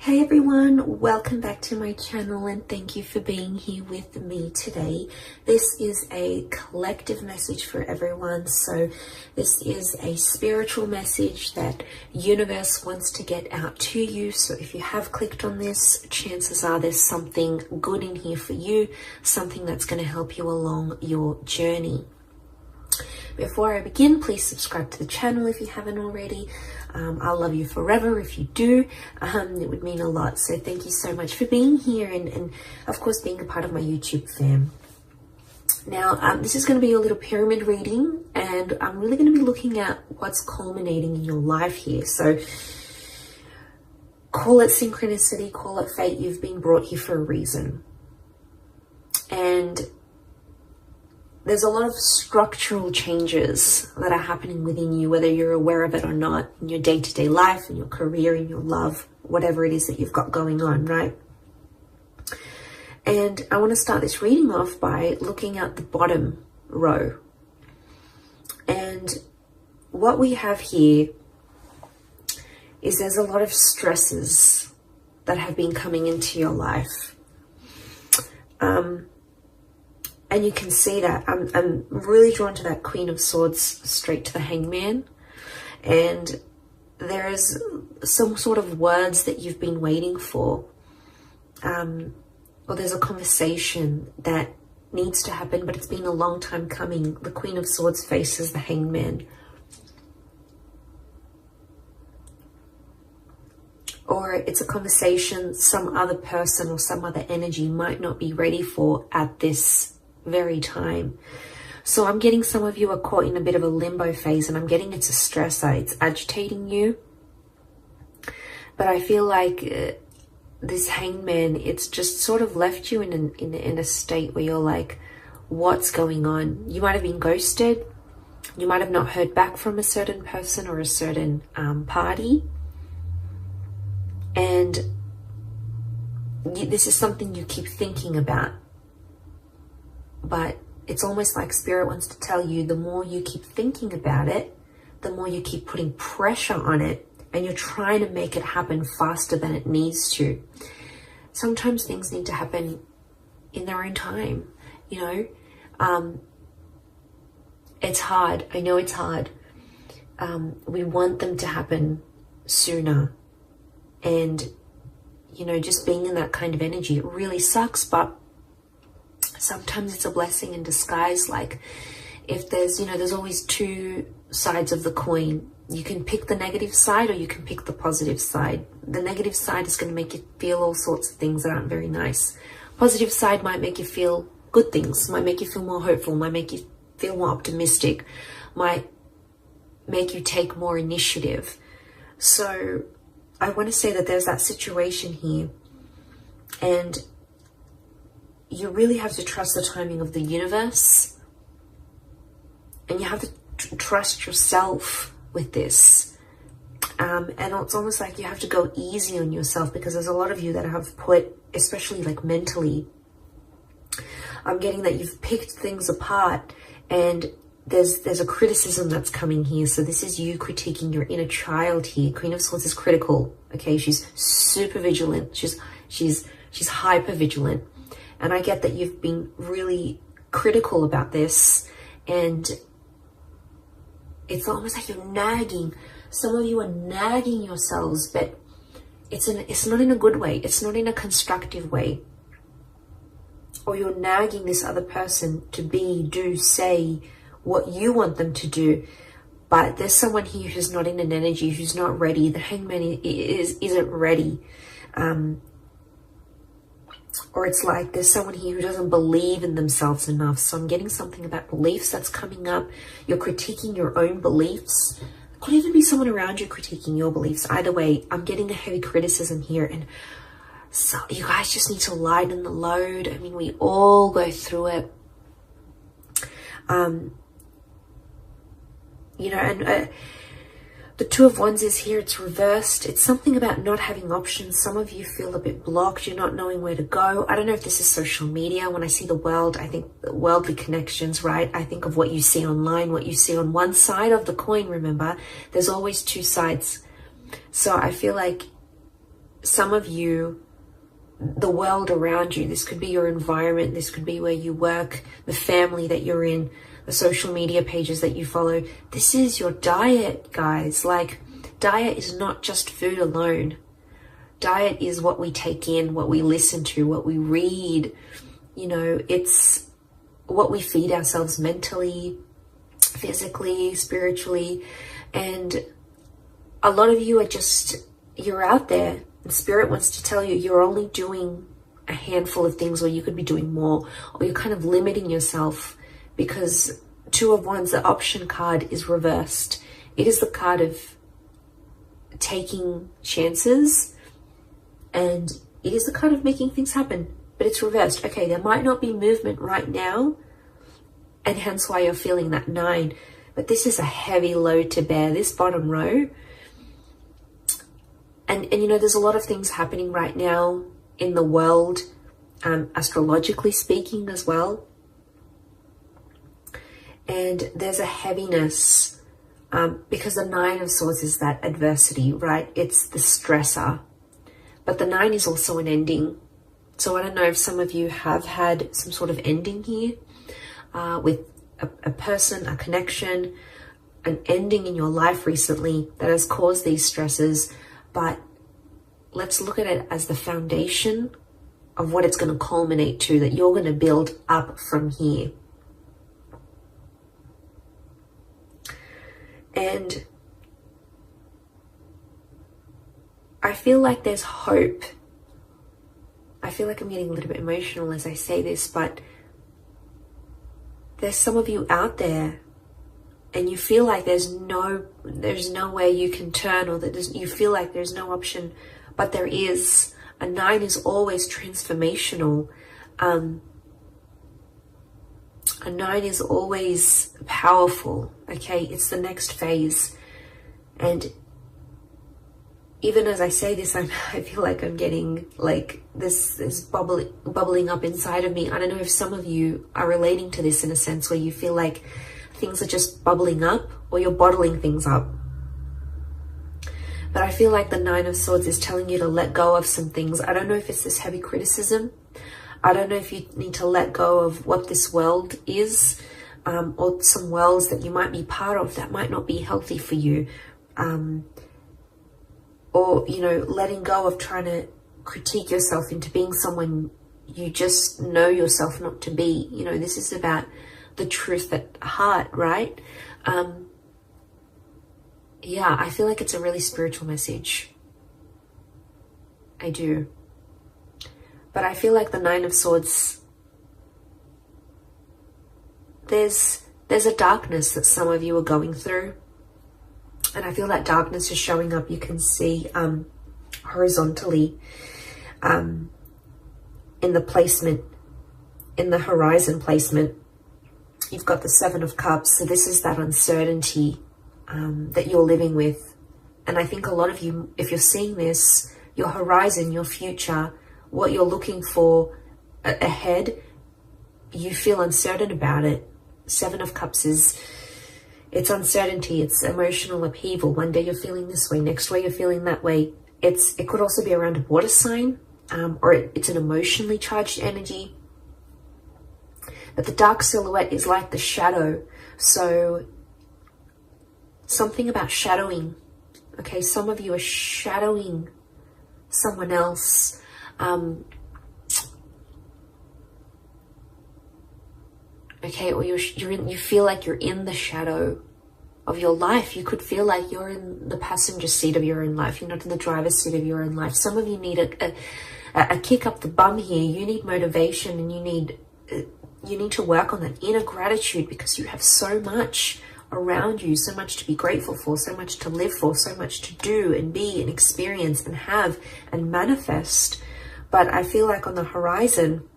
Hey everyone, welcome back to my channel and thank you for being here with me today. This is a collective message for everyone. So this is a spiritual message that universe wants to get out to you. So if you have clicked on this, chances are there's something good in here for you, something that's going to help you along your journey. Before I begin, please subscribe to the channel if you haven't already. I'll love you forever if you do. It would mean a lot. So thank you so much for being here and of course being a part of my YouTube fam. Now, this is going to be a little pyramid reading, and I'm really going to be looking at what's culminating in your life here. So call it synchronicity, call it fate. You've been brought here for a reason. And there's a lot of structural changes that are happening within you, whether you're aware of it or not, in your day-to-day life, in your career, in your love, whatever it is that you've got going on, right? And I want to start this reading off by looking at the bottom row. And what we have here is there's a lot of stresses that have been coming into your life. And you can see that I'm really drawn to that Queen of Swords straight to the Hangman. And there is some sort of words that you've been waiting for. Or there's a conversation that needs to happen, but it's been a long time coming. The Queen of Swords faces the Hangman. Or it's a conversation some other person or some other energy might not be ready for at this very time. So I'm getting some of you are caught in a bit of a limbo phase, and I'm getting it's a stressor. It's agitating you. But I feel like this Hangman, it's just sort of left you in a state where you're like, what's going on? You might have been ghosted. You might have not heard back from a certain person or a certain party. And this is something you keep thinking about. But it's almost like Spirit wants to tell you, the more you keep thinking about it, the more you keep putting pressure on it, and you're trying to make it happen faster than it needs to. Sometimes things need to happen in their own time, you know. It's hard. I know it's hard. We want them to happen sooner. And, you know, just being in that kind of energy, it really sucks, but sometimes it's a blessing in disguise. Like if there's, you know, there's always two sides of the coin. You can pick the negative side or you can pick the positive side. The negative side is going to make you feel all sorts of things that aren't very nice. Positive side might make you feel good things, might make you feel more hopeful, might make you feel more optimistic, might make you take more initiative. So I want to say that there's that situation here, and you really have to trust the timing of the universe, and you have to trust yourself with this. And it's almost like you have to go easy on yourself, because there's a lot of you that have put, especially like mentally, I'm getting that you've picked things apart, and there's a criticism that's coming here. So this is you critiquing your inner child here. Queen of Swords is critical. Okay, she's super vigilant. She's hyper vigilant. And I get that you've been really critical about this, and it's almost like you're nagging. Some of you are nagging yourselves, but it's not in a good way. It's not in a constructive way. Or you're nagging this other person to be, do, say what you want them to do. But there's someone here who's not in an energy, who's not ready. The Hangman isn't ready. Or it's like there's someone here who doesn't believe in themselves enough. So I'm getting something about beliefs that's coming up. You're critiquing your own beliefs. It could even be someone around you critiquing your beliefs. Either way, I'm getting a heavy criticism here. And so you guys just need to lighten the load. I mean, we all go through it. You know, and the Two of Wands is here. It's reversed. It's something about not having options. Some of you feel a bit blocked. You're not knowing where to go. I don't know if this is social media. When I see the world, I think worldly connections, right? I think of what you see online, what you see on one side of the coin. Remember, there's always two sides. So I feel like some of you, the world around you, this could be your environment, this could be where you work, the family that you're in, the social media pages that you follow. This is your diet, guys. Like, diet is not just food alone. Diet is what we take in, what we listen to, what we read. You know, it's what we feed ourselves mentally, physically, spiritually. And a lot of you are just, you're out there, and Spirit wants to tell you you're only doing a handful of things, or you could be doing more, or you're kind of limiting yourself, because Two of Wands, the option card, is reversed. It is the card of taking chances, and it is the card of making things happen, but it's reversed. Okay, there might not be movement right now, and hence why you're feeling that 9, but this is a heavy load to bear, this bottom row. And you know, there's a lot of things happening right now in the world, astrologically speaking as well. And there's a heaviness, because the 9 of Swords is that adversity, right? It's the stressor. But the 9 is also an ending. So I don't know if some of you have had some sort of ending here, with a person, a connection, an ending in your life recently that has caused these stresses. But let's look at it as the foundation of what it's going to culminate to, that you're going to build up from here. And I feel like there's hope. I feel like I'm getting a little bit emotional as I say this, but there's some of you out there and you feel like there's no way you can turn, or that you feel like there's no option, but there is. A 9 is always transformational. A 9 is always powerful, okay? It's the next phase. And even as I say this, I feel like I'm getting like this is bubbling up inside of me. I don't know if some of you are relating to this in a sense where you feel like things are just bubbling up, or you're bottling things up. But I feel like the 9 of Swords is telling you to let go of some things. I don't know if it's this heavy criticism. I don't know if you need to let go of what this world is, or some worlds that you might be part of that might not be healthy for you. Or, you know, letting go of trying to critique yourself into being someone you just know yourself not to be. You know, this is about the truth at heart, right? Yeah, I feel like it's a really spiritual message. I do. But I feel like the 9 of Swords, there's a darkness that some of you are going through. And I feel that darkness is showing up. You can see horizontally in the placement, in the horizon placement. You've got the 7 of Cups. So this is that uncertainty that you're living with. And I think a lot of you, if you're seeing this, your horizon, your future, what you're looking for ahead, you feel uncertain about it. 7 of Cups is, it's uncertainty, it's emotional upheaval. One day you're feeling this way, next way you're feeling that way. It could also be around a water sign, or it's an emotionally charged energy. But the dark silhouette is like the shadow. So something about shadowing. Okay, some of you are shadowing someone else. Okay, or you feel like you're in the shadow of your life. You could feel like you're in the passenger seat of your own life. You're not in the driver's seat of your own life. Some of you need a kick up the bum here. You need motivation, and you need to work on that inner gratitude, because you have so much around you, so much to be grateful for, so much to live for, so much to do and be and experience and have and manifest. But I feel like on the horizon,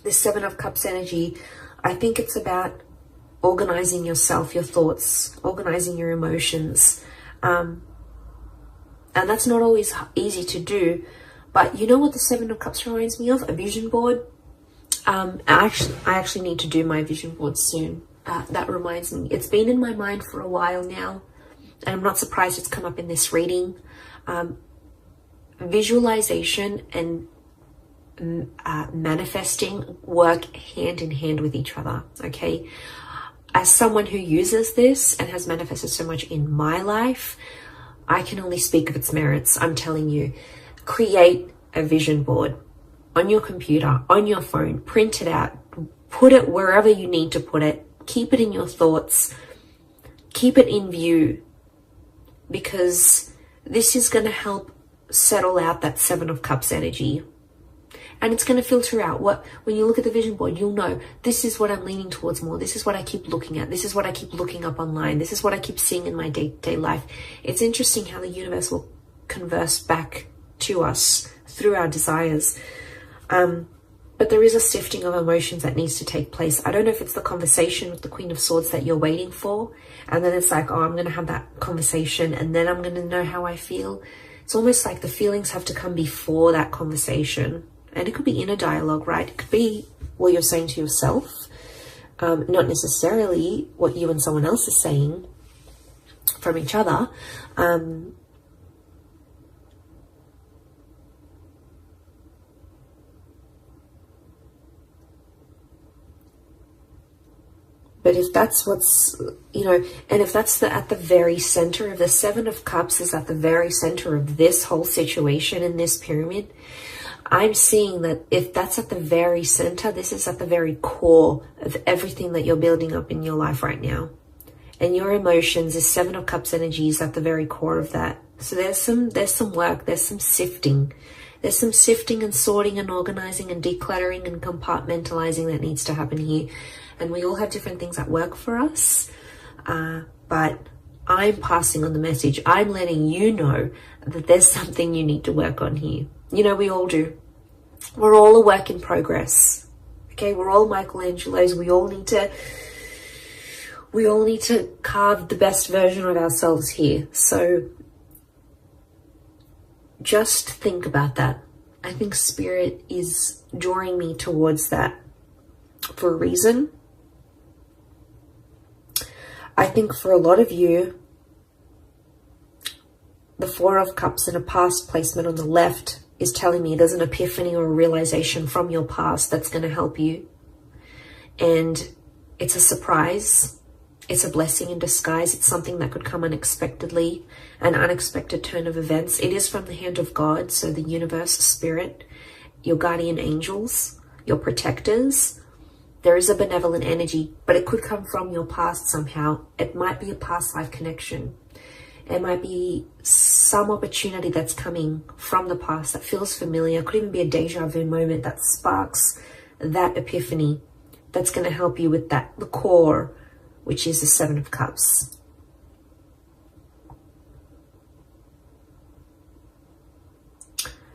this 7 of Cups energy, I think it's about organizing yourself, your thoughts, organizing your emotions. And that's not always easy to do. But you know what the 7 of Cups reminds me of? A vision board. I actually need to do my vision board soon. That reminds me. It's been in my mind for a while now. And I'm not surprised it's come up in this reading. visualization and manifesting work hand in hand with each other, okay? As someone who uses this and has manifested so much in my life, I can only speak of its merits. I'm telling you, create a vision board on your computer, on your phone, print it out, put it wherever you need to put it, keep it in your thoughts, keep it in view, because this is going to help settle out that Seven of Cups energy. And it's going to filter out when you look at the vision board, you'll know this is what I'm leaning towards more. This is what I keep looking at. This is what I keep looking up online. This is what I keep seeing in my day-to-day life. It's interesting how the universe will converse back to us through our desires. But there is a sifting of emotions that needs to take place. I don't know if it's the conversation with the Queen of Swords that you're waiting for. And then it's like, oh, I'm going to have that conversation and then I'm going to know how I feel. It's almost like the feelings have to come before that conversation. And it could be inner dialogue, right? It could be what you're saying to yourself, not necessarily what you and someone else is saying from each other. But if that's what's, and if that's at the very center of the Seven of Cups is at the very center of this whole situation in this pyramid, I'm seeing that if that's at the very center, this is at the very core of everything that you're building up in your life right now. And your emotions, this Seven of Cups energy is at the very core of that. So there's some work, there's some sifting. There's some sifting and sorting and organizing and decluttering and compartmentalizing that needs to happen here. And we all have different things that work for us. But I'm passing on the message. I'm letting you know that there's something you need to work on here. We all do. We're all a work in progress. Okay, we're all Michelangelos. We all need to carve the best version of ourselves here. So just think about that. I think Spirit is drawing me towards that for a reason. I think for a lot of you, the Four of Cups in a past placement on the left is telling me there's an epiphany or a realization from your past that's going to help you. And it's a surprise. It's a blessing in disguise. It's something that could come unexpectedly, an unexpected turn of events. It is from the hand of God, so the universe, Spirit, your guardian angels, your protectors. There is a benevolent energy, but it could come from your past somehow. It might be a past life connection. It might be some opportunity that's coming from the past that feels familiar. It could even be a deja vu moment that sparks that epiphany that's going to help you with the core, which is the Seven of Cups.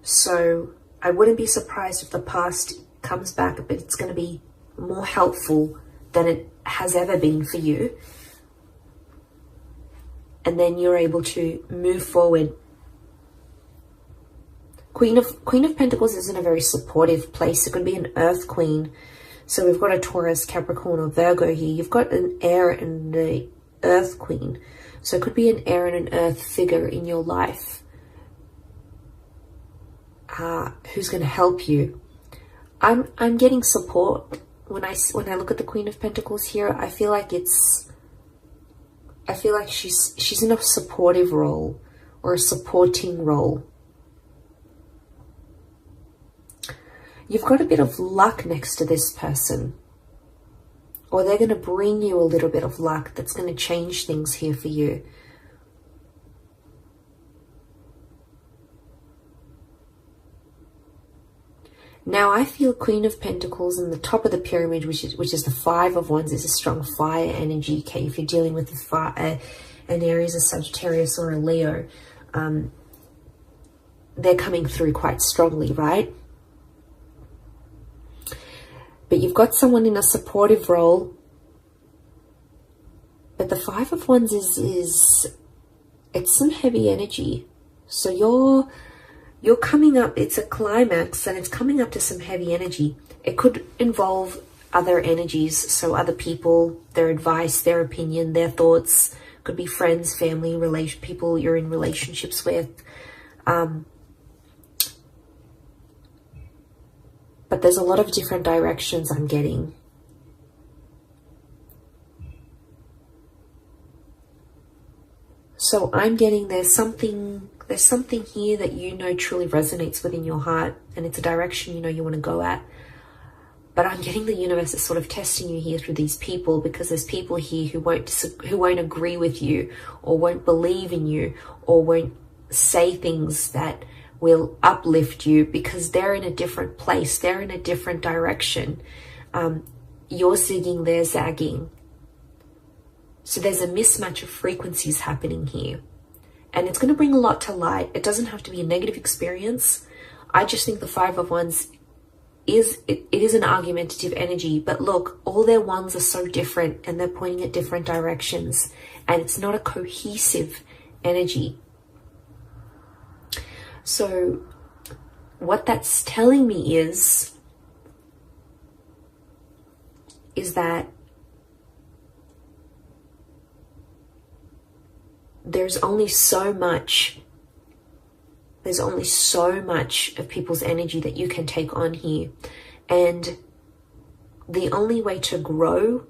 So I wouldn't be surprised if the past comes back, but it's going to be more helpful than it has ever been for you. And then you're able to move forward. Queen of Pentacles is in a very supportive place. It could be an Earth Queen. So we've got a Taurus, Capricorn, or Virgo here. You've got an air and the Earth Queen. So it could be an air and an earth figure in your life who's going to help you. I'm getting support. When I look at the Queen of Pentacles here, I feel like she's in a supportive role or a supporting role. You've got a bit of luck next to this person, or they're going to bring you a little bit of luck that's going to change things here for you. Now I feel Queen of Pentacles in the top of the pyramid, which is the Five of Wands, is a strong fire energy. Okay, if you're dealing with an Aries, a Sagittarius, or a Leo, they're coming through quite strongly, right? But you've got someone in a supportive role. But the Five of Wands it's some heavy energy. So you're coming up, it's a climax, and it's coming up to some heavy energy. It could involve other energies, so other people, their advice, their opinion, their thoughts. Could be friends, family, people you're in relationships with. but there's a lot of different directions I'm getting. So I'm getting there's something here that you know truly resonates within your heart, and it's a direction you know you want to go at. But I'm getting the universe is sort of testing you here through these people, because there's people here who won't agree with you, or won't believe in you, or won't say things that will uplift you, because they're in a different place. They're in a different direction. You're zigging, they're zagging. So there's a mismatch of frequencies happening here. And it's going to bring a lot to light. It doesn't have to be a negative experience. I just think the Five of Wands it is an argumentative energy, but look, all their wands are so different and they're pointing at different directions, and it's not a cohesive energy. So what that's telling me is that there's only so much of people's energy that you can take on here. And the only way to grow,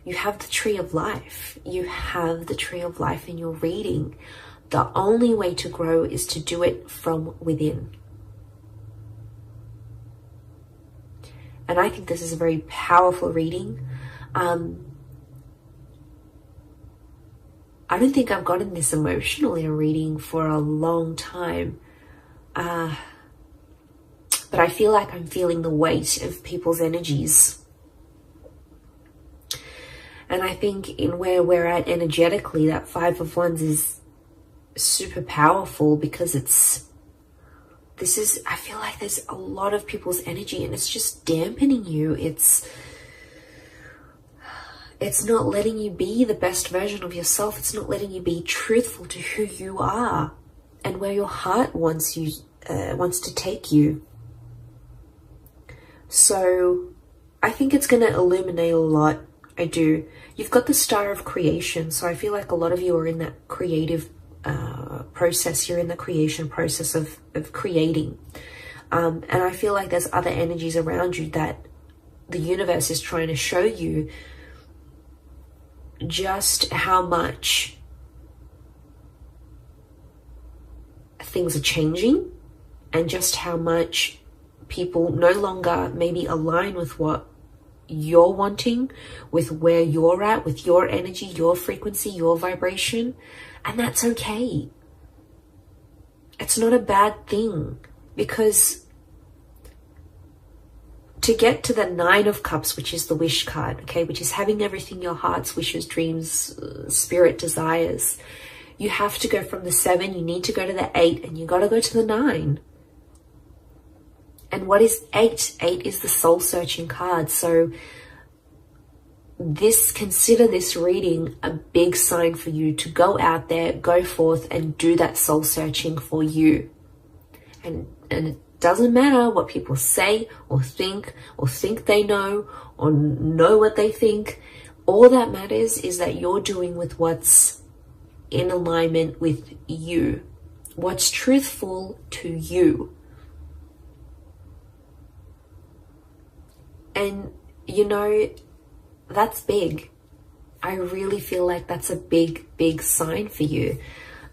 you have the tree of life. You have the tree of life in your reading. The only way to grow is to do it from within. And I think this is a very powerful reading. I don't think I've gotten this emotional in a reading for a long time. But I feel like I'm feeling the weight of people's energies. And I think in where we're at energetically, that Five of Wands is super powerful, because I feel like there's a lot of people's energy and it's just dampening you. It's not letting you be the best version of yourself. It's not letting you be truthful to who you are and where your heart wants to take you. So I think it's going to illuminate a lot. I do. You've got the Star of Creation, so I feel like a lot of you are in that creative process. You're in the creation process of creating. And I feel like there's other energies around you that the universe is trying to show you just how much things are changing, and just how much people no longer maybe align with what you're wanting, with where you're at, with your energy, your frequency, your vibration. And that's okay. It's not a bad thing, because to get to the Nine of Cups, which is the wish card, okay, which is having everything your heart's wishes, dreams, spirit desires, you have to go from the 7, you need to go to the 8, and you got to go to the 9. And what is 8? 8 is the soul searching card. So consider this reading a big sign for you to go out there, go forth and do that soul searching for you. And it doesn't matter what people say or think they know or know what they think. All that matters is that you're doing with what's in alignment with you, what's truthful to you. And you know, that's big. I really feel like that's a big, big sign for you.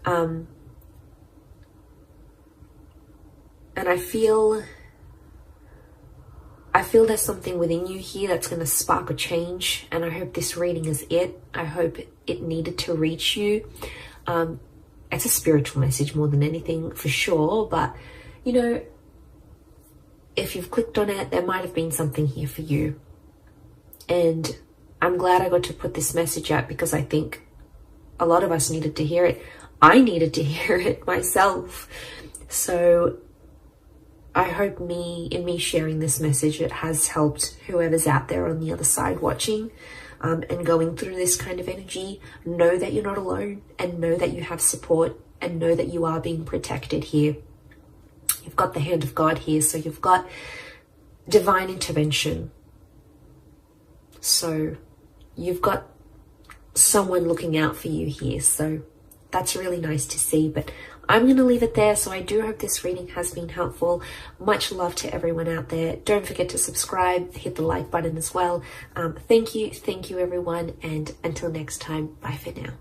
And I feel there's something within you here that's going to spark a change. And I hope this reading is it. I hope it needed to reach you. It's a spiritual message more than anything, for sure. But, you know, if you've clicked on it, there might have been something here for you. And I'm glad I got to put this message out, because I think a lot of us needed to hear it. I needed to hear it myself. So I hope in me sharing this message, it has helped whoever's out there on the other side watching and going through this kind of energy. Know that you're not alone, and know that you have support, and know that you are being protected here. You've got the hand of God here, so you've got divine intervention. So you've got someone looking out for you here. So that's really nice to see. But I'm going to leave it there. So I do hope this reading has been helpful. Much love to everyone out there. Don't forget to subscribe, hit the like button as well. Thank you everyone, and until next time, bye for now.